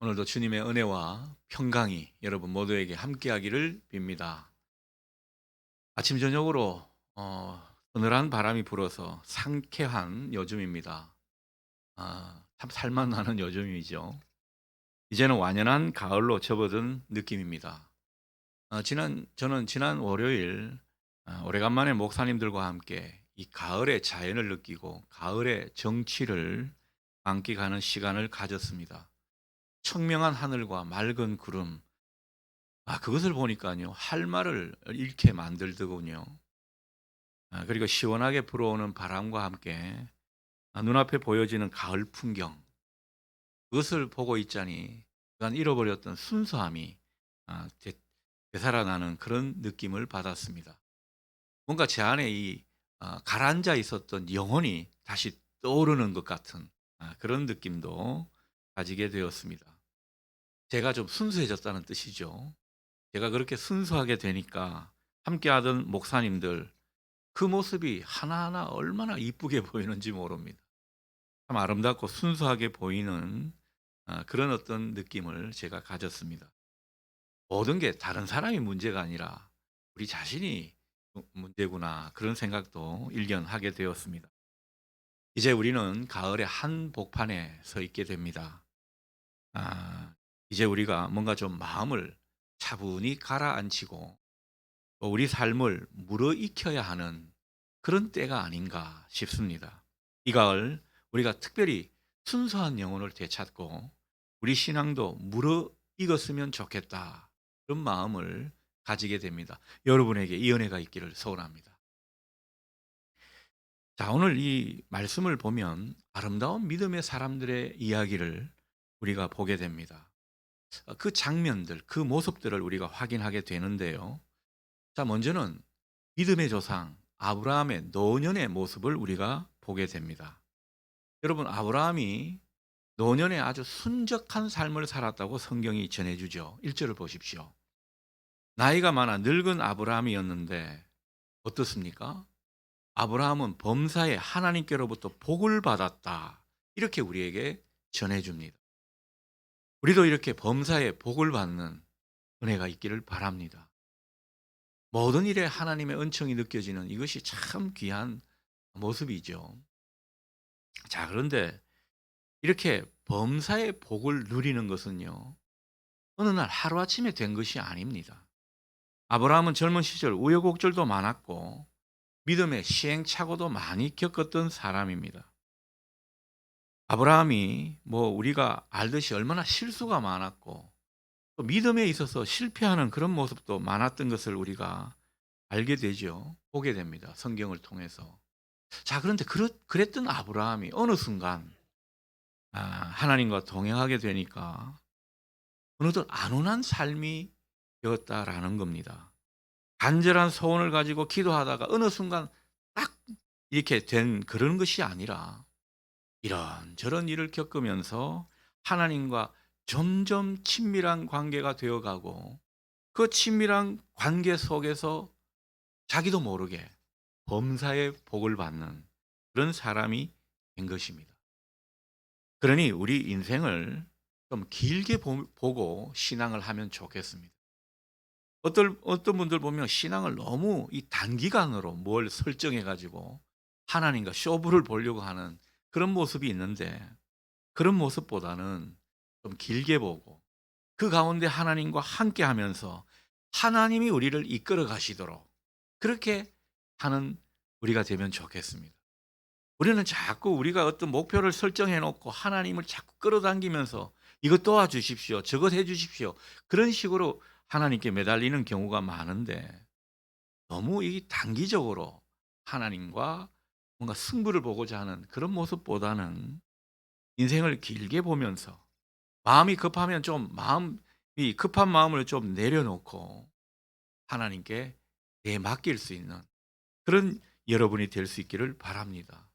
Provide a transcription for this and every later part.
오늘도 주님의 은혜와 평강이 여러분 모두에게 함께하기를 빕니다. 아침 저녁으로 서늘한 바람이 불어서 상쾌한 요즘입니다. 참 살맛나는 요즘이죠. 이제는 완연한 가을로 접어든 느낌입니다. 저는 지난 월요일 오래간만에 목사님들과 함께 이 가을의 자연을 느끼고 가을의 정취를 만끽하는 시간을 가졌습니다. 청명한 하늘과 맑은 구름, 그것을 보니까요, 할 말을 잃게 만들더군요. 그리고 시원하게 불어오는 바람과 함께 눈앞에 보여지는 가을 풍경, 그것을 보고 있자니 그간 잃어버렸던 순수함이 되 되살아나는 그런 느낌을 받았습니다. 뭔가 제 안에 이 가라앉아 있었던 영혼이 다시 떠오르는 것 같은 그런 느낌도 가지게 되었습니다. 제가 좀 순수해졌다는 뜻이죠. 제가 그렇게 순수하게 되니까 함께하던 목사님들, 그 모습이 하나하나 얼마나 이쁘게 보이는지 모릅니다. 참 아름답고 순수하게 보이는 그런 어떤 느낌을 제가 가졌습니다. 모든 게 다른 사람이 문제가 아니라 우리 자신이 문제구나, 그런 생각도 일견하게 되었습니다. 이제 우리는 가을의 한복판에 서 있게 됩니다. 이제 우리가 뭔가 좀 마음을 차분히 가라앉히고 또 우리 삶을 무르익혀야 하는 그런 때가 아닌가 싶습니다. 이 가을 우리가 특별히 순수한 영혼을 되찾고 우리 신앙도 무르익었으면 좋겠다, 그런 마음을 가지게 됩니다. 여러분에게 이 은혜가 있기를 소원합니다. 자, 오늘 이 말씀을 보면 아름다운 믿음의 사람들의 이야기를 우리가 보게 됩니다. 그 장면들, 그 모습들을 우리가 확인하게 되는데요. 자, 먼저는 믿음의 조상 아브라함의 노년의 모습을 우리가 보게 됩니다. 여러분, 아브라함이 노년에 아주 순적한 삶을 살았다고 성경이 전해주죠. 1절을 보십시오. 나이가 많아 늙은 아브라함이었는데 어떻습니까? 아브라함은 범사에 하나님께로부터 복을 받았다, 이렇게 우리에게 전해줍니다. 우리도 이렇게 범사에 복을 받는 은혜가 있기를 바랍니다. 모든 일에 하나님의 은총이 느껴지는 이것이 참 귀한 모습이죠. 자, 그런데 이렇게 범사의 복을 누리는 것은요, 어느 날 하루아침에 된 것이 아닙니다. 아브라함은 젊은 시절 우여곡절도 많았고 믿음의 시행착오도 많이 겪었던 사람입니다. 아브라함이 우리가 알듯이 얼마나 실수가 많았고 또 믿음에 있어서 실패하는 그런 모습도 많았던 것을 우리가 알게 되죠. 보게 됩니다. 성경을 통해서. 자, 그런데 그랬던 아브라함이 어느 순간 하나님과 동행하게 되니까 어느덧 안온한 삶이 되었다라는 겁니다. 간절한 소원을 가지고 기도하다가 어느 순간 딱 이렇게 된 그런 것이 아니라 이런저런 일을 겪으면서 하나님과 점점 친밀한 관계가 되어가고 그 친밀한 관계 속에서 자기도 모르게 범사의 복을 받는 그런 사람이 된 것입니다. 그러니 우리 인생을 좀 길게 보고 신앙을 하면 좋겠습니다. 어떤 분들 보면 신앙을 너무 이 단기간으로 뭘 설정해 가지고 하나님과 쇼부를 보려고 하는 그런 모습이 있는데, 그런 모습보다는 좀 길게 보고 그 가운데 하나님과 함께 하면서 하나님이 우리를 이끌어 가시도록 그렇게 하는 우리가 되면 좋겠습니다. 우리는 자꾸 우리가 어떤 목표를 설정해 놓고 하나님을 자꾸 끌어당기면서 이것 도와주십시오, 저것 해 주십시오, 그런 식으로 하나님께 매달리는 경우가 많은데, 너무 이 단기적으로 하나님과 뭔가 승부를 보고자 하는 그런 모습보다는 인생을 길게 보면서 마음이 급하면 좀 이 급한 마음을 좀 내려놓고 하나님께 내맡길 수 있는 그런 여러분이 될 수 있기를 바랍니다.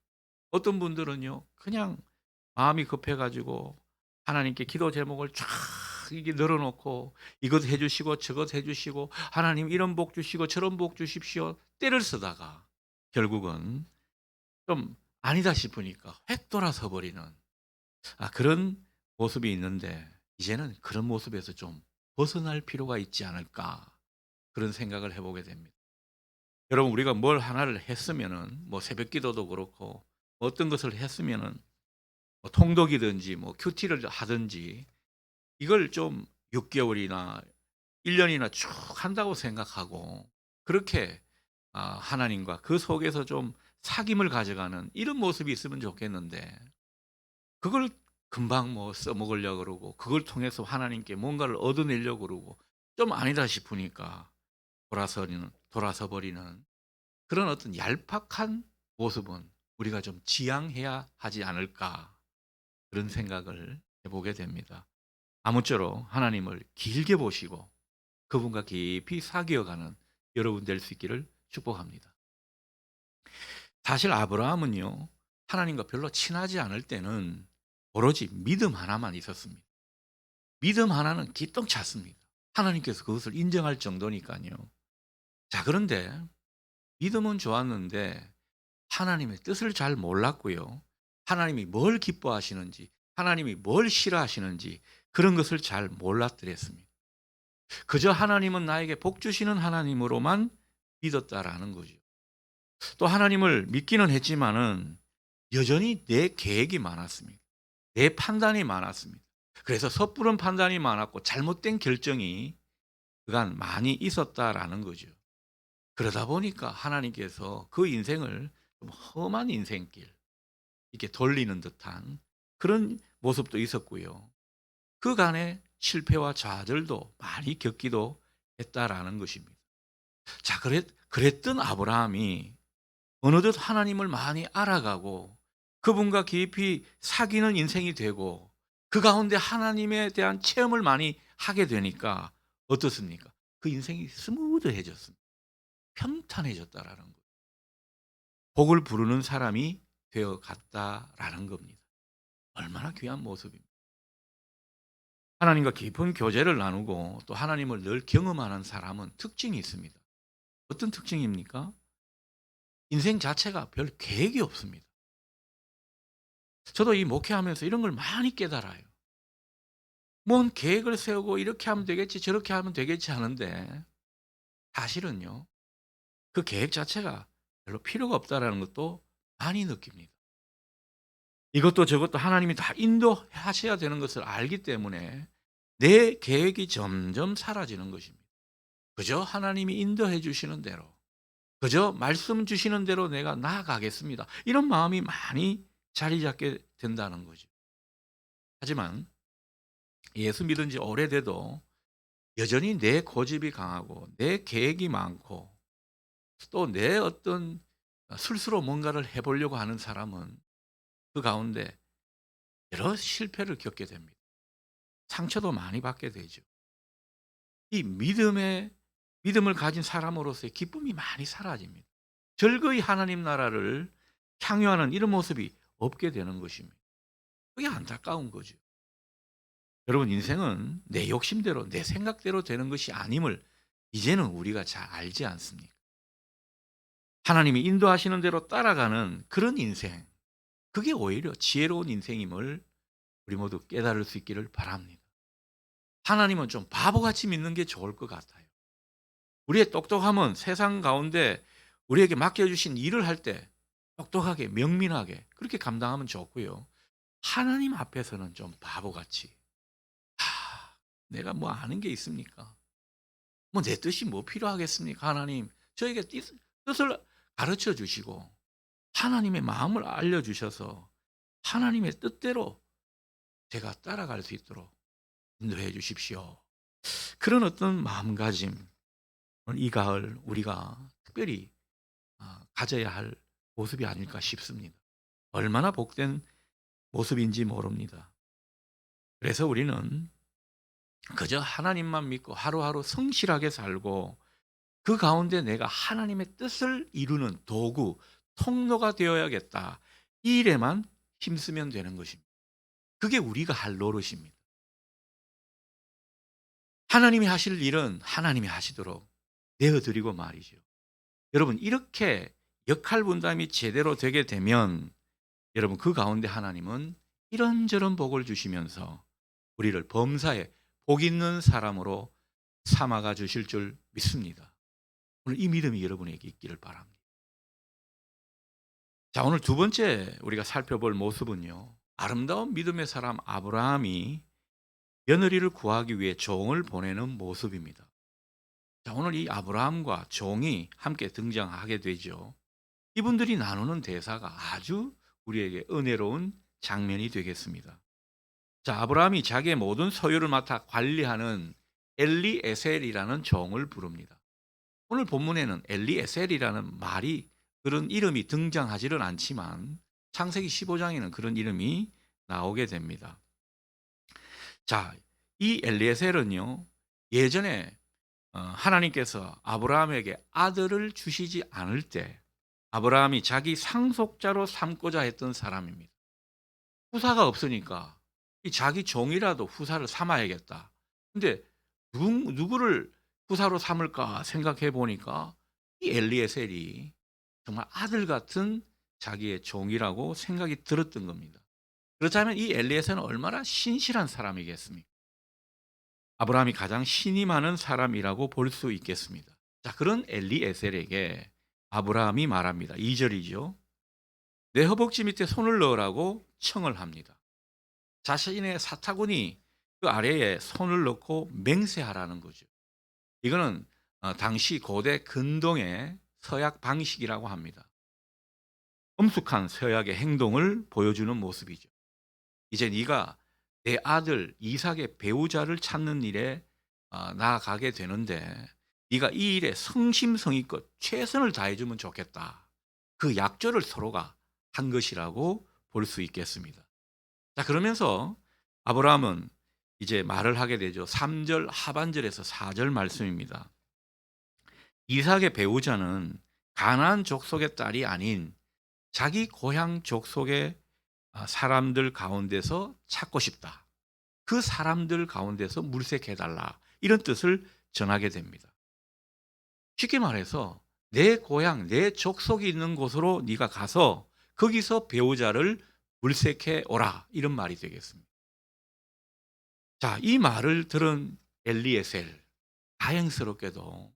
어떤 분들은요, 그냥 마음이 급해 가지고 하나님께 기도 제목을 쫙 이렇게 늘어 놓고 이것 해 주시고 저것 해 주시고 하나님 이런 복 주시고 저런 복 주십시오 떼를 쓰다가 결국은 좀 아니다 싶으니까 획 돌아서 버리는 그런 모습이 있는데, 이제는 그런 모습에서 좀 벗어날 필요가 있지 않을까 그런 생각을 해 보게 됩니다. 여러분 우리가 뭘 하나를 했으면은 뭐 새벽기도도 그렇고 어떤 것을 했으면은 뭐 통독이든지 뭐 큐티를 하든지 이걸 좀 6 개월이나 1 년이나 쭉 한다고 생각하고 그렇게 하나님과 그 속에서 좀 사귐을 가져가는 이런 모습이 있으면 좋겠는데 그걸 금방 뭐 써먹으려고 그러고 그걸 통해서 하나님께 뭔가를 얻어내려고 그러고 좀 아니다 싶으니까 돌아서 버리는 그런 어떤 얄팍한 모습은 우리가 좀 지양해야 하지 않을까 그런 생각을 해 보게 됩니다. 아무쪼록 하나님을 길게 보시고 그분과 깊이 사귀어 가는 여러분 될 수 있기를 축복합니다. 사실 아브라함은요. 하나님과 별로 친하지 않을 때는 오로지 믿음 하나만 있었습니다. 믿음 하나는 기똥찼습니다. 하나님께서 그것을 인정할 정도니까요. 자 그런데 믿음은 좋았는데 하나님의 뜻을 잘 몰랐고요. 하나님이 뭘 기뻐하시는지 하나님이 뭘 싫어하시는지 그런 것을 잘 몰랐더랬습니다. 그저 하나님은 나에게 복 주시는 하나님으로만 믿었다라는 거죠. 또 하나님을 믿기는 했지만은 여전히 내 계획이 많았습니다. 내 판단이 많았습니다. 그래서 섣부른 판단이 많았고 잘못된 결정이 그간 많이 있었다라는 거죠. 그러다 보니까 하나님께서 그 인생을 좀 험한 인생길 이렇게 돌리는 듯한 그런 모습도 있었고요. 그간의 실패와 좌절도 많이 겪기도 했다라는 것입니다. 자, 그랬던 아브라함이 어느덧 하나님을 많이 알아가고 그분과 깊이 사귀는 인생이 되고 그 가운데 하나님에 대한 체험을 많이 하게 되니까 어떻습니까? 그 인생이 스무드해졌습니다. 평탄해졌다라는 거예요. 복을 부르는 사람이 되어 갔다라는 겁니다. 얼마나 귀한 모습입니다. 하나님과 깊은 교제를 나누고 또 하나님을 늘 경험하는 사람은 특징이 있습니다. 어떤 특징입니까? 인생 자체가 별 계획이 없습니다. 저도 이 목회하면서 이런 걸 많이 깨달아요. 뭔 계획을 세우고 이렇게 하면 되겠지 저렇게 하면 되겠지 하는데 사실은요. 그 계획 자체가 별로 필요가 없다라는 것도 많이 느낍니다. 이것도 저것도 하나님이 다 인도하셔야 되는 것을 알기 때문에 내 계획이 점점 사라지는 것입니다. 그저 하나님이 인도해 주시는 대로 그저 말씀 주시는 대로 내가 나아가겠습니다. 이런 마음이 많이 자리 잡게 된다는 거죠. 하지만 예수 믿은 지 오래돼도 여전히 내 고집이 강하고 내 계획이 많고 또 내 어떤 스스로 뭔가를 해 보려고 하는 사람은 그 가운데 여러 실패를 겪게 됩니다. 상처도 많이 받게 되죠. 이 믿음을 가진 사람으로서의 기쁨이 많이 사라집니다. 즐거이 하나님 나라를 향유하는 이런 모습이 없게 되는 것입니다. 그게 안타까운 거죠. 여러분 인생은 내 욕심대로 내 생각대로 되는 것이 아님을 이제는 우리가 잘 알지 않습니까? 하나님이 인도하시는 대로 따라가는 그런 인생, 그게 오히려 지혜로운 인생임을 우리 모두 깨달을 수 있기를 바랍니다. 하나님은 좀 바보같이 믿는 게 좋을 것 같아요. 우리의 똑똑함은 세상 가운데 우리에게 맡겨주신 일을 할 때 똑똑하게 명민하게 그렇게 감당하면 좋고요. 하나님 앞에서는 좀 바보같이 내가 뭐 아는 게 있습니까? 뭐 내 뜻이 뭐 필요하겠습니까? 하나님 저에게 뜻을 가르쳐 주시고 하나님의 마음을 알려주셔서 하나님의 뜻대로 제가 따라갈 수 있도록 인도해 주십시오. 그런 어떤 마음가짐 이 가을 우리가 특별히 가져야 할 모습이 아닐까 싶습니다. 얼마나 복된 모습인지 모릅니다. 그래서 우리는 그저 하나님만 믿고 하루하루 성실하게 살고 그 가운데 내가 하나님의 뜻을 이루는 도구, 통로가 되어야겠다. 이 일에만 힘쓰면 되는 것입니다. 그게 우리가 할 노릇입니다. 하나님이 하실 일은 하나님이 하시도록 내어드리고 말이죠. 여러분 이렇게 역할 분담이 제대로 되게 되면 여러분 그 가운데 하나님은 이런저런 복을 주시면서 우리를 범사에 복 있는 사람으로 삼아가 주실 줄 믿습니다. 오늘 이 믿음이 여러분에게 있기를 바랍니다. 자, 오늘 두 번째 우리가 살펴볼 모습은요. 아름다운 믿음의 사람 아브라함이 며느리를 구하기 위해 종을 보내는 모습입니다. 자, 오늘 이 아브라함과 종이 함께 등장하게 되죠. 이분들이 나누는 대사가 아주 우리에게 은혜로운 장면이 되겠습니다. 자, 아브라함이 자기의 모든 소유를 맡아 관리하는 엘리에셀이라는 종을 부릅니다. 오늘 본문에는 엘리에셀이라는 말이 그런 이름이 등장하지는 않지만 창세기 15장에는 그런 이름이 나오게 됩니다. 자, 이 엘리에셀은요, 예전에 하나님께서 아브라함에게 아들을 주시지 않을 때 아브라함이 자기 상속자로 삼고자 했던 사람입니다. 후사가 없으니까 이 자기 종이라도 후사를 삼아야겠다. 근데 누구를 후사로 삼을까 생각해 보니까 이 엘리에셀이 정말 아들 같은 자기의 종이라고 생각이 들었던 겁니다. 그렇다면 이 엘리에셀은 얼마나 신실한 사람이겠습니까? 아브라함이 가장 신이 많은 사람이라고 볼 수 있겠습니다. 자, 그런 엘리에셀에게 아브라함이 말합니다. 2절이죠. 내 허벅지 밑에 손을 넣으라고 청을 합니다. 자신의 사타구니 그 아래에 손을 넣고 맹세하라는 거죠. 이거는 당시 고대 근동의 서약 방식이라고 합니다. 엄숙한 서약의 행동을 보여주는 모습이죠. 이제 네가 내 아들 이삭의 배우자를 찾는 일에 나아가게 되는데 네가 이 일에 성심성의껏 최선을 다해주면 좋겠다. 그 약조를 서로가 한 것이라고 볼 수 있겠습니다. 자, 그러면서 아브라함은 이제 말을 하게 되죠. 3절 하반절에서 4절 말씀입니다. 이삭의 배우자는 가나안 족속의 딸이 아닌 자기 고향 족속의 사람들 가운데서 찾고 싶다. 그 사람들 가운데서 물색해달라. 이런 뜻을 전하게 됩니다. 쉽게 말해서 내 고향, 내 족속이 있는 곳으로 네가 가서 거기서 배우자를 물색해 오라. 이런 말이 되겠습니다. 자, 이 말을 들은 엘리에셀, 다행스럽게도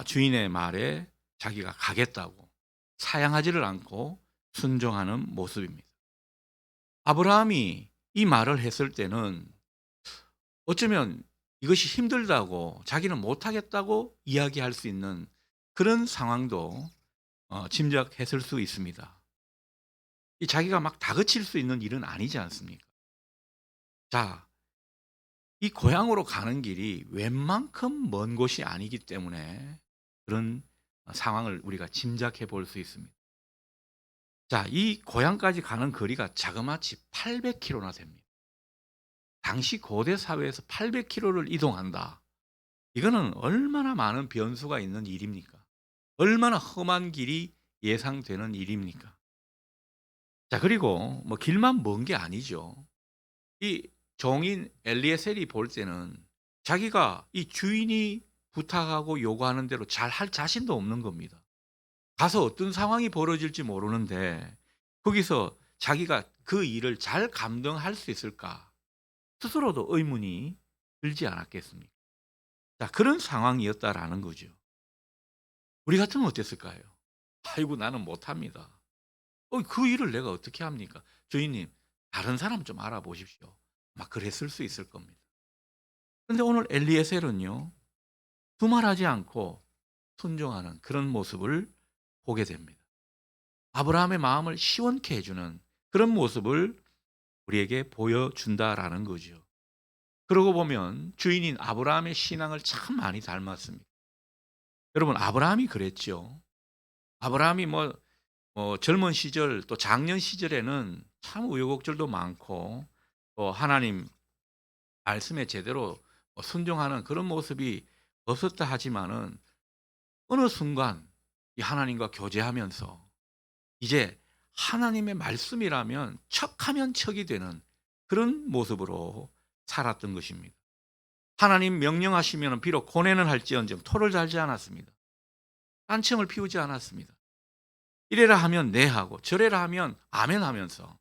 주인의 말에 자기가 가겠다고 사양하지를 않고 순종하는 모습입니다. 아브라함이 이 말을 했을 때는 어쩌면 이것이 힘들다고 자기는 못하겠다고 이야기할 수 있는 그런 상황도 짐작했을 수 있습니다. 이 자기가 막 다그칠 수 있는 일은 아니지 않습니까? 자, 이 고향으로 가는 길이 웬만큼 먼 곳이 아니기 때문에 그런 상황을 우리가 짐작해 볼 수 있습니다. 자, 이 고향까지 가는 거리가 자그마치 800km나 됩니다. 당시 고대 사회에서 800km를 이동한다. 이거는 얼마나 많은 변수가 있는 일입니까? 얼마나 험한 길이 예상되는 일입니까? 자, 그리고 뭐 길만 먼 게 아니죠. 이 종인 엘리에셀이 볼 때는 자기가 이 주인이 부탁하고 요구하는 대로 잘 할 자신도 없는 겁니다. 가서 어떤 상황이 벌어질지 모르는데 거기서 자기가 그 일을 잘 감당할 수 있을까? 스스로도 의문이 들지 않았겠습니까? 자, 그런 상황이었다라는 거죠. 우리 같으면 어땠을까요? 아이고, 나는 못합니다. 그 일을 내가 어떻게 합니까? 주인님, 다른 사람 좀 알아보십시오. 막 그랬을 수 있을 겁니다. 근데 오늘 엘리에셀은요, 두말하지 않고 순종하는 그런 모습을 보게 됩니다. 아브라함의 마음을 시원케 해주는 그런 모습을 우리에게 보여준다라는 거죠. 그러고 보면 주인인 아브라함의 신앙을 참 많이 닮았습니다. 여러분, 아브라함이 그랬죠. 아브라함이 젊은 시절 또 장년 시절에는 참 우여곡절도 많고 또 하나님 말씀에 제대로 순종하는 그런 모습이 없었다 하지만은 어느 순간 이 하나님과 교제하면서 이제 하나님의 말씀이라면 척하면 척이 되는 그런 모습으로 살았던 것입니다. 하나님 명령하시면 비록 고뇌는 할지언정 토를 달지 않았습니다. 딴청을 피우지 않았습니다. 이래라 하면 네 하고 저래라 하면 아멘 하면서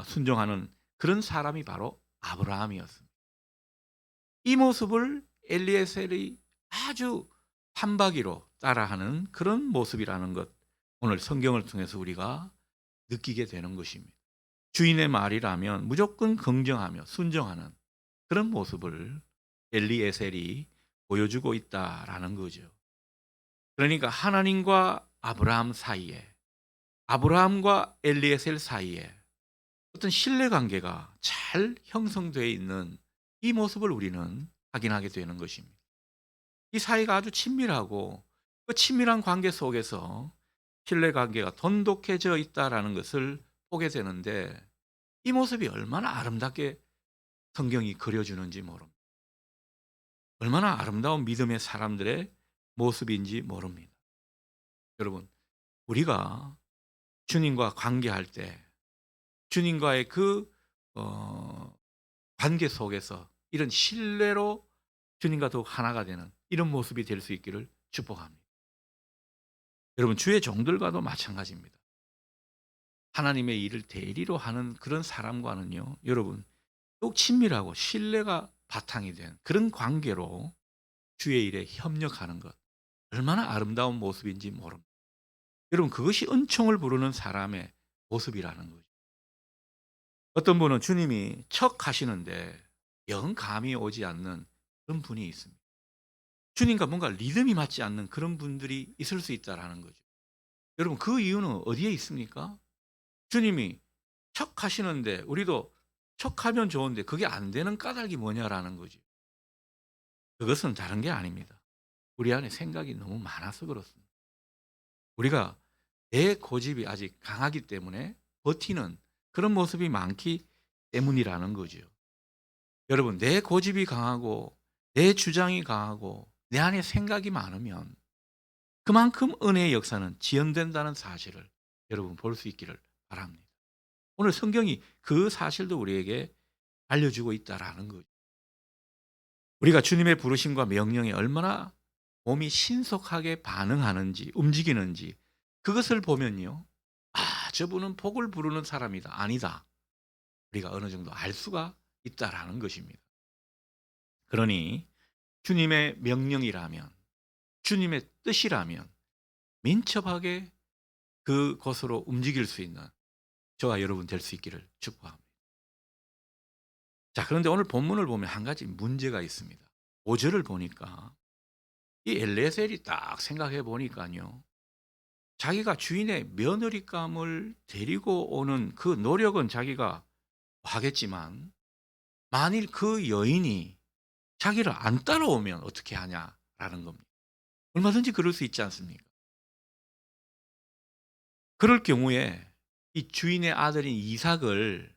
순종하는 그런 사람이 바로 아브라함이었습니다. 이 모습을 엘리에셀이 아주 판박이로 따라하는 그런 모습이라는 것, 오늘 성경을 통해서 우리가 느끼게 되는 것입니다. 주인의 말이라면 무조건 긍정하며 순종하는 그런 모습을 엘리에셀이 보여주고 있다라는 거죠. 그러니까 하나님과 아브라함 사이에, 아브라함과 엘리에셀 사이에 어떤 신뢰 관계가 잘 형성되어 있는 이 모습을 우리는 확인하게 되는 것입니다. 이 사이가 아주 친밀하고 그 친밀한 관계 속에서 신뢰 관계가 돈독해져 있다라는 것을 보게 되는데, 이 모습이 얼마나 아름답게 성경이 그려주는지 모릅니다. 얼마나 아름다운 믿음의 사람들의 모습인지 모릅니다. 여러분, 우리가 주님과 관계할 때 주님과의 그 관계 속에서 이런 신뢰로 주님과 더욱 하나가 되는 이런 모습이 될 수 있기를 축복합니다. 여러분, 주의 종들과도 마찬가지입니다. 하나님의 일을 대리로 하는 그런 사람과는요, 여러분, 더욱 친밀하고 신뢰가 바탕이 된 그런 관계로 주의 일에 협력하는 것, 얼마나 아름다운 모습인지 모릅니다. 여러분, 그것이 은총을 부르는 사람의 모습이라는 거죠. 어떤 분은 주님이 척 하시는데 영 감이 오지 않는 그런 분이 있습니다. 주님과 뭔가 리듬이 맞지 않는 그런 분들이 있을 수 있다라는 거죠. 여러분, 그 이유는 어디에 있습니까? 주님이 척 하시는데 우리도 척하면 좋은데 그게 안 되는 까닭이 뭐냐라는 거죠. 그것은 다른 게 아닙니다. 우리 안에 생각이 너무 많아서 그렇습니다. 우리가 내 고집이 아직 강하기 때문에 버티는 그런 모습이 많기 때문이라는 거죠. 여러분, 내 고집이 강하고 내 주장이 강하고 내 안에 생각이 많으면 그만큼 은혜의 역사는 지연된다는 사실을 여러분 볼 수 있기를 바랍니다. 오늘 성경이 그 사실도 우리에게 알려주고 있다라는 거죠. 우리가 주님의 부르심과 명령에 얼마나 몸이 신속하게 반응하는지, 움직이는지, 그것을 보면요, 아, 저분은 복을 부르는 사람이다, 아니다, 우리가 어느 정도 알 수가 있다라는 것입니다. 그러니 주님의 명령이라면, 주님의 뜻이라면 민첩하게 그곳으로 움직일 수 있는 저와 여러분 될 수 있기를 축복합니다. 자, 그런데 오늘 본문을 보면 한 가지 문제가 있습니다. 5절을 보니까 이 엘레셀이 딱 생각해 보니까요, 자기가 주인의 며느리감을 데리고 오는 그 노력은 자기가 하겠지만 만일 그 여인이 자기를 안 따라오면 어떻게 하냐라는 겁니다. 얼마든지 그럴 수 있지 않습니까? 그럴 경우에 이 주인의 아들인 이삭을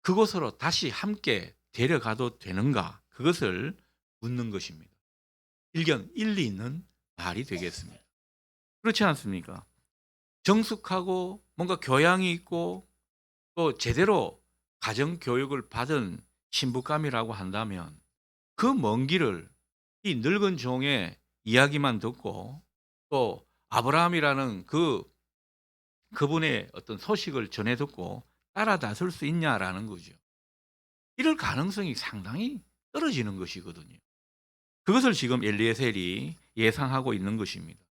그곳으로 다시 함께 데려가도 되는가? 그것을 묻는 것입니다. 일견 일리 있는 말이 되겠습니다. 그렇지 않습니까? 정숙하고 뭔가 교양이 있고 또 제대로 가정 교육을 받은 신부감이라고 한다면 그 먼 길을 이 늙은 종의 이야기만 듣고 또 아브라함이라는 그분의 어떤 소식을 전해 듣고 따라 나설 수 있냐라는 거죠. 이럴 가능성이 상당히 떨어지는 것이거든요. 그것을 지금 엘리에셀이 예상하고 있는 것입니다.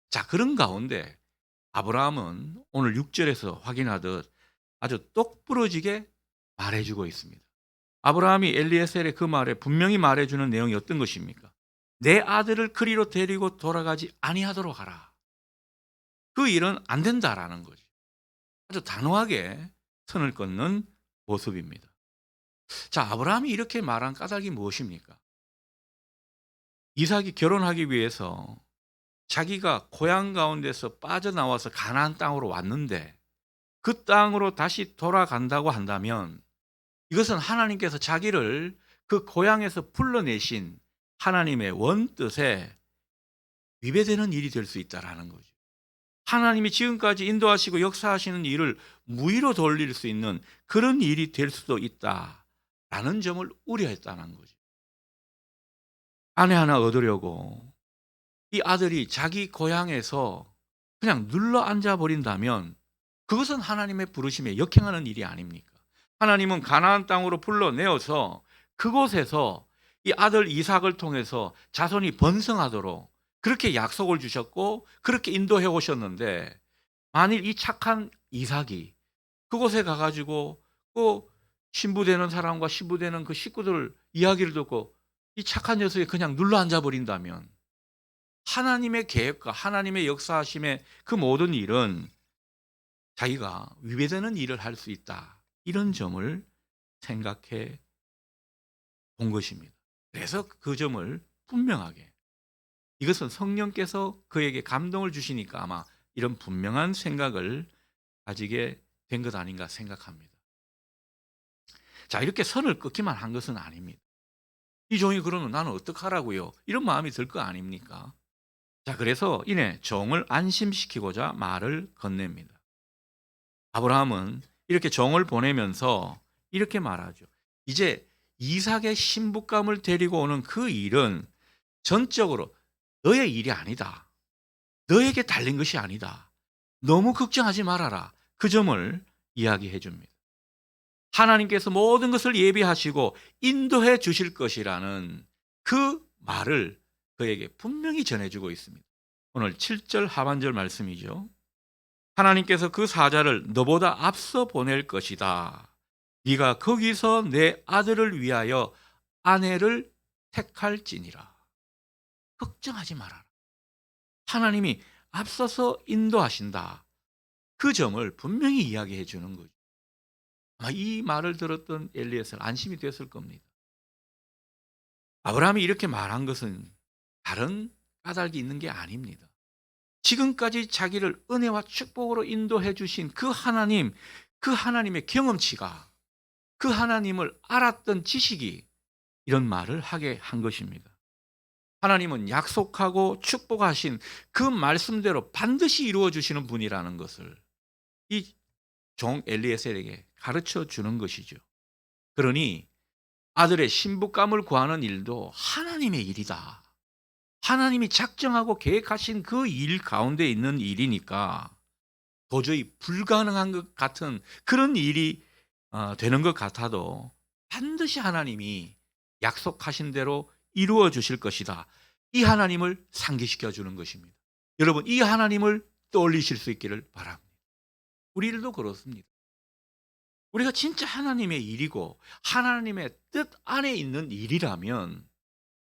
자, 그런 가운데 아브라함은 오늘 6절에서 확인하듯 아주 똑부러지게 말해주고 있습니다. 아브라함이 엘리에셀의 그 말에 분명히 말해주는 내용이 어떤 것입니까? 내 아들을 그리로 데리고 돌아가지 아니하도록 하라. 그 일은 안 된다라는 거죠. 아주 단호하게 선을 끊는 모습입니다. 자, 아브라함이 이렇게 말한 까닭이 무엇입니까? 이삭이 결혼하기 위해서 자기가 고향 가운데서 빠져나와서 가나안 땅으로 왔는데 그 땅으로 다시 돌아간다고 한다면 이것은 하나님께서 자기를 그 고향에서 불러내신 하나님의 원뜻에 위배되는 일이 될 수 있다라는 거죠. 하나님이 지금까지 인도하시고 역사하시는 일을 무위로 돌릴 수 있는 그런 일이 될 수도 있다라는 점을 우려했다는 거죠. 아내 하나 얻으려고 이 아들이 자기 고향에서 그냥 눌러 앉아 버린다면 그것은 하나님의 부르심에 역행하는 일이 아닙니까? 하나님은 가나안 땅으로 불러내어서 그곳에서 이 아들 이삭을 통해서 자손이 번성하도록 그렇게 약속을 주셨고 그렇게 인도해 오셨는데, 만일 이 착한 이삭이 그곳에 가 가지고 그 신부되는 사람과 시부되는 그 식구들 이야기를 듣고 이 착한 녀석이 그냥 눌러앉아 버린다면 하나님의 계획과 하나님의 역사하심의 그 모든 일은 자기가 위배되는 일을 할 수 있다, 이런 점을 생각해 본 것입니다. 그래서 그 점을 분명하게, 이것은 성령께서 그에게 감동을 주시니까 아마 이런 분명한 생각을 가지게 된 것 아닌가 생각합니다. 자, 이렇게 선을 끊기만 한 것은 아닙니다. 이 종이 그러면 나는 어떡하라고요? 이런 마음이 들 거 아닙니까? 자, 그래서 이내 종을 안심시키고자 말을 건넵니다. 아브라함은 이렇게 종을 보내면서 이렇게 말하죠. 이제 이삭의 신부감을 데리고 오는 그 일은 전적으로 너의 일이 아니다. 너에게 달린 것이 아니다. 너무 걱정하지 말아라. 그 점을 이야기해 줍니다. 하나님께서 모든 것을 예비하시고 인도해 주실 것이라는 그 말을 그에게 분명히 전해주고 있습니다. 오늘 7절 하반절 말씀이죠. 하나님께서 그 사자를 너보다 앞서 보낼 것이다. 네가 거기서 내 아들을 위하여 아내를 택할지니라. 걱정하지 말아라. 하나님이 앞서서 인도하신다. 그 점을 분명히 이야기해 주는 거죠. 아마 이 말을 들었던 엘리에셀 안심이 됐을 겁니다. 아브라함이 이렇게 말한 것은 다른 까닭이 있는 게 아닙니다. 지금까지 자기를 은혜와 축복으로 인도해 주신 그 하나님, 그 하나님의 경험치가, 그 하나님을 알았던 지식이 이런 말을 하게 한 것입니다. 하나님은 약속하고 축복하신 그 말씀대로 반드시 이루어 주시는 분이라는 것을 이 종 엘리에셀에게 가르쳐 주는 것이죠. 그러니 아들의 신부감을 구하는 일도 하나님의 일이다. 하나님이 작정하고 계획하신 그 일 가운데 있는 일이니까 도저히 불가능한 것 같은 그런 일이 되는 것 같아도 반드시 하나님이 약속하신 대로 이루어 주실 것이다. 이 하나님을 상기시켜 주는 것입니다. 여러분, 이 하나님을 떠올리실 수 있기를 바랍니다. 우리들도 그렇습니다. 우리가 진짜 하나님의 일이고 하나님의 뜻 안에 있는 일이라면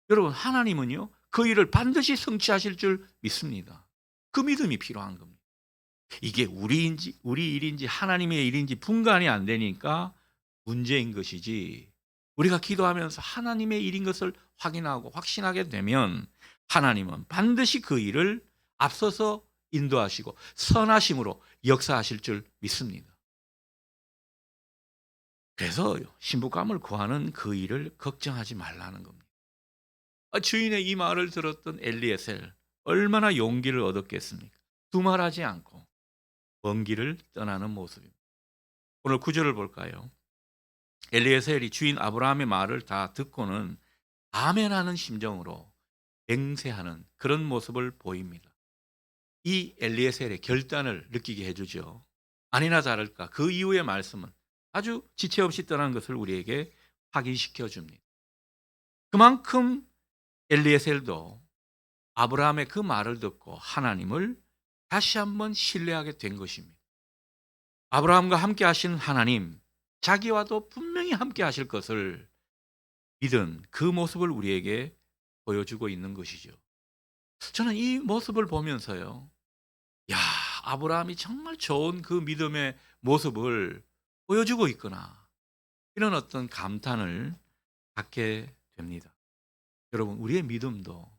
여러분, 하나님은요 그 일을 반드시 성취하실 줄 믿습니다. 그 믿음이 필요한 겁니다. 이게 우리 일인지 하나님의 일인지 분간이 안 되니까 문제인 것이지, 우리가 기도하면서 하나님의 일인 것을 확인하고 확신하게 되면 하나님은 반드시 그 일을 앞서서 인도하시고 선하심으로 역사하실 줄 믿습니다. 그래서 신부감을 구하는 그 일을 걱정하지 말라는 겁니다. 주인의 이 말을 들었던 엘리에셀 얼마나 용기를 얻었겠습니까? 두말하지 않고 먼 길을 떠나는 모습입니다. 오늘 9절을 볼까요? 엘리에셀이 주인 아브라함의 말을 다 듣고는 아멘하는 심정으로 맹세하는 그런 모습을 보입니다. 이 엘리에셀의 결단을 느끼게 해주죠. 아니나 다를까 그 이후의 말씀은 아주 지체 없이 떠난 것을 우리에게 확인시켜 줍니다. 그만큼 엘리에셀도 아브라함의 그 말을 듣고 하나님을 다시 한번 신뢰하게 된 것입니다. 아브라함과 함께 하신 하나님, 자기와도 분명히 함께 하실 것을 믿은 그 모습을 우리에게 보여주고 있는 것이죠. 저는 이 모습을 보면서요, 야, 아브라함이 정말 좋은 그 믿음의 모습을 보여주고 있구나, 이런 어떤 감탄을 갖게 됩니다. 여러분, 우리의 믿음도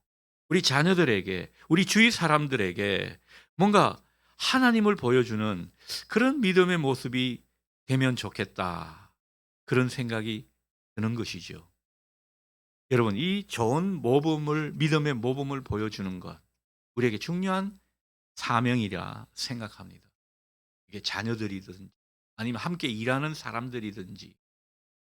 우리 자녀들에게, 우리 주위 사람들에게 뭔가 하나님을 보여주는 그런 믿음의 모습이 되면 좋겠다, 그런 생각이 드는 것이죠. 여러분, 이 좋은 모범을, 믿음의 모범을 보여주는 것, 우리에게 중요한 사명이라 생각합니다. 이게 자녀들이든지 아니면 함께 일하는 사람들이든지,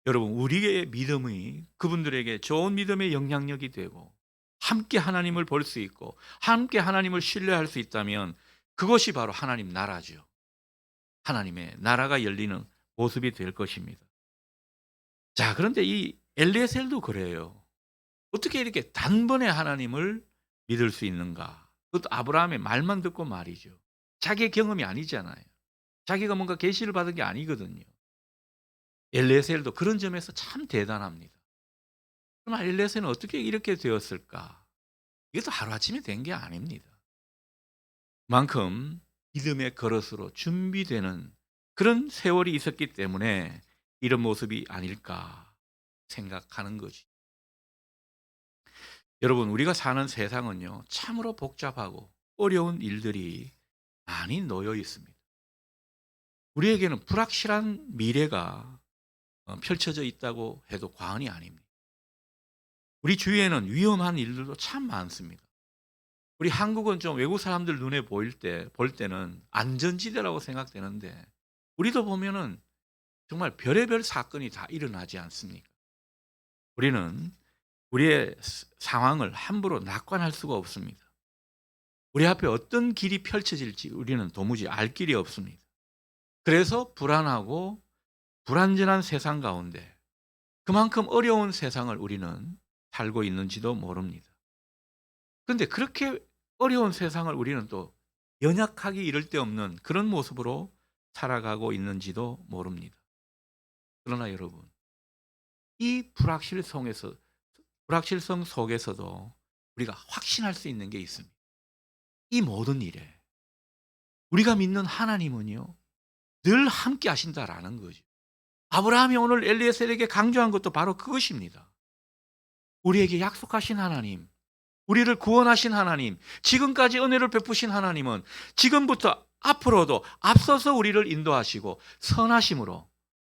여러분, 우리의 믿음이 그분들에게 좋은 믿음의 영향력이 되고 함께 하나님을 볼 수 있고 함께 하나님을 신뢰할 수 있다면 그것이 바로 하나님 나라죠. 하나님의 나라가 열리는 모습이 될 것입니다. 자, 그런데 이 엘리에셀도 그래요. 어떻게 이렇게 단번에 하나님을 믿을 수 있는가? 그것도 아브라함의 말만 듣고 말이죠. 자기의 경험이 아니잖아요. 자기가 뭔가 계시를 받은 게 아니거든요. 엘리에셀도 그런 점에서 참 대단합니다. 그럼 엘리에셀은 어떻게 이렇게 되었을까? 이것도 하루아침에 된 게 아닙니다. 그만큼 믿음의 그릇으로 준비되는 그런 세월이 있었기 때문에 이런 모습이 아닐까 생각하는 거지. 여러분, 우리가 사는 세상은요, 참으로 복잡하고 어려운 일들이 많이 놓여 있습니다. 우리에게는 불확실한 미래가 펼쳐져 있다고 해도 과언이 아닙니다. 우리 주위에는 위험한 일들도 참 많습니다. 우리 한국은 좀 외국 사람들 눈에 볼 때는 안전지대라고 생각되는데, 우리도 보면은 정말 별의별 사건이 다 일어나지 않습니까? 우리는 우리의 상황을 함부로 낙관할 수가 없습니다. 우리 앞에 어떤 길이 펼쳐질지 우리는 도무지 알 길이 없습니다. 그래서 불안하고 불안전한 세상 가운데 그만큼 어려운 세상을 우리는 살고 있는지도 모릅니다. 그런데 그렇게 어려운 세상을 우리는 또 연약하기 이를 데 없는 그런 모습으로 살아가고 있는지도 모릅니다. 그러나 여러분, 이 불확실성 속에서도 우리가 확신할 수 있는 게 있습니다. 이 모든 일에 우리가 믿는 하나님은요, 늘 함께 하신다라는 거죠. 아브라함이 오늘 엘리에셀에게 강조한 것도 바로 그것입니다. 우리에게 약속하신 하나님, 우리를 구원하신 하나님, 지금까지 은혜를 베푸신 하나님은 지금부터 앞으로도 앞서서 우리를 인도하시고 선하심으로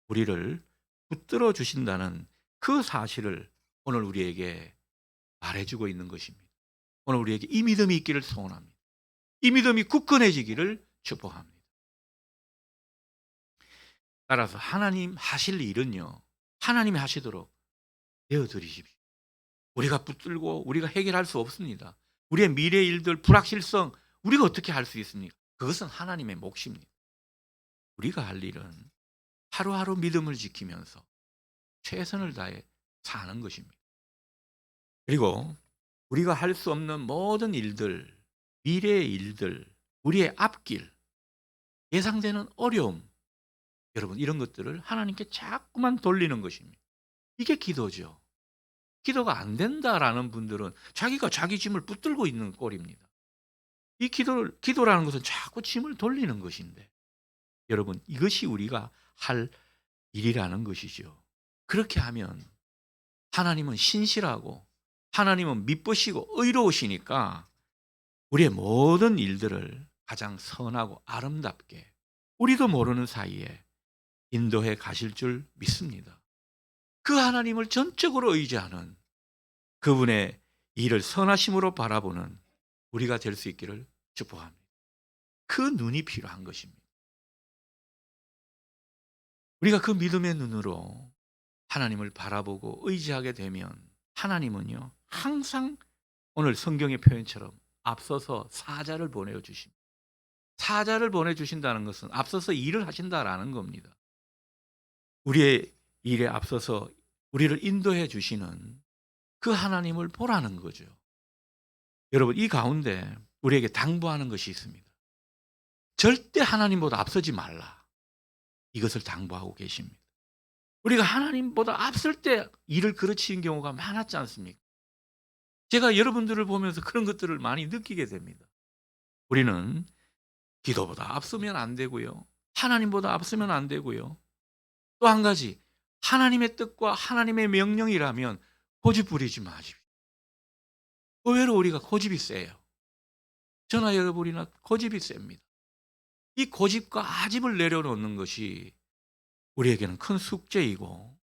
우리를 붙들어 주신다는 그 사실을 오늘 우리에게 말해주고 있는 것입니다. 오늘 우리에게 이 믿음이 있기를 소원합니다. 이 믿음이 굳건해지기를 축복합니다. 따라서 하나님 하실 일은요, 하나님이 하시도록 내어드리십시오. 우리가 붙들고 우리가 해결할 수 없습니다. 우리의 미래 일들, 불확실성, 우리가 어떻게 할 수 있습니까? 그것은 하나님의 몫입니다. 우리가 할 일은 하루하루 믿음을 지키면서 최선을 다해 사는 것입니다. 그리고 우리가 할 수 없는 모든 일들, 미래의 일들, 우리의 앞길, 예상되는 어려움, 여러분 이런 것들을 하나님께 자꾸만 돌리는 것입니다. 이게 기도죠. 기도가 안 된다라는 분들은 자기가 자기 짐을 붙들고 있는 꼴입니다. 이 기도라는 것은 자꾸 짐을 돌리는 것인데, 여러분 이것이 우리가 할 일이라는 것이죠. 그렇게 하면 하나님은 신실하고 하나님은 미쁘시고 의로우시니까 우리의 모든 일들을 가장 선하고 아름답게 우리도 모르는 사이에 인도해 가실 줄 믿습니다. 그 하나님을 전적으로 의지하는 그분의 일을 선하심으로 바라보는 우리가 될 수 있기를 축복합니다. 그 눈이 필요한 것입니다. 우리가 그 믿음의 눈으로 하나님을 바라보고 의지하게 되면 하나님은요, 항상 오늘 성경의 표현처럼 앞서서 사자를 보내주십니다. 사자를 보내주신다는 것은 앞서서 일을 하신다라는 겁니다. 우리의 일에 앞서서 우리를 인도해 주시는 그 하나님을 보라는 거죠. 여러분, 이 가운데 우리에게 당부하는 것이 있습니다. 절대 하나님보다 앞서지 말라. 이것을 당부하고 계십니다. 우리가 하나님보다 앞설 때 일을 그르치는 경우가 많았지 않습니까? 제가 여러분들을 보면서 그런 것들을 많이 느끼게 됩니다. 우리는 기도보다 앞서면 안 되고요. 하나님보다 앞서면 안 되고요. 또 한 가지, 하나님의 뜻과 하나님의 명령이라면 고집 부리지 마십시오. 의외로 우리가 고집이 세요. 저나 여러분이나 고집이 셉니다. 이 고집과 아집을 내려놓는 것이 우리에게는 큰 숙제이고,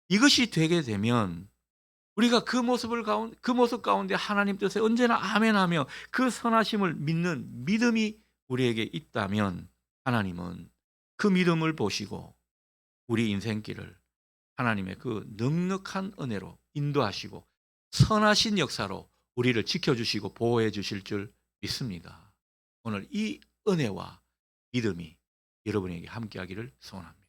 이것이 되게 되면 우리가 그 모습 가운데 하나님 뜻에 언제나 아멘하며 그 선하심을 믿는 믿음이 우리에게 있다면 하나님은 그 믿음을 보시고 우리 인생길을 하나님의 그 넉넉한 은혜로 인도하시고 선하신 역사로 우리를 지켜주시고 보호해 주실 줄 믿습니다. 오늘 이 은혜와 믿음이 여러분에게 함께하기를 소원합니다.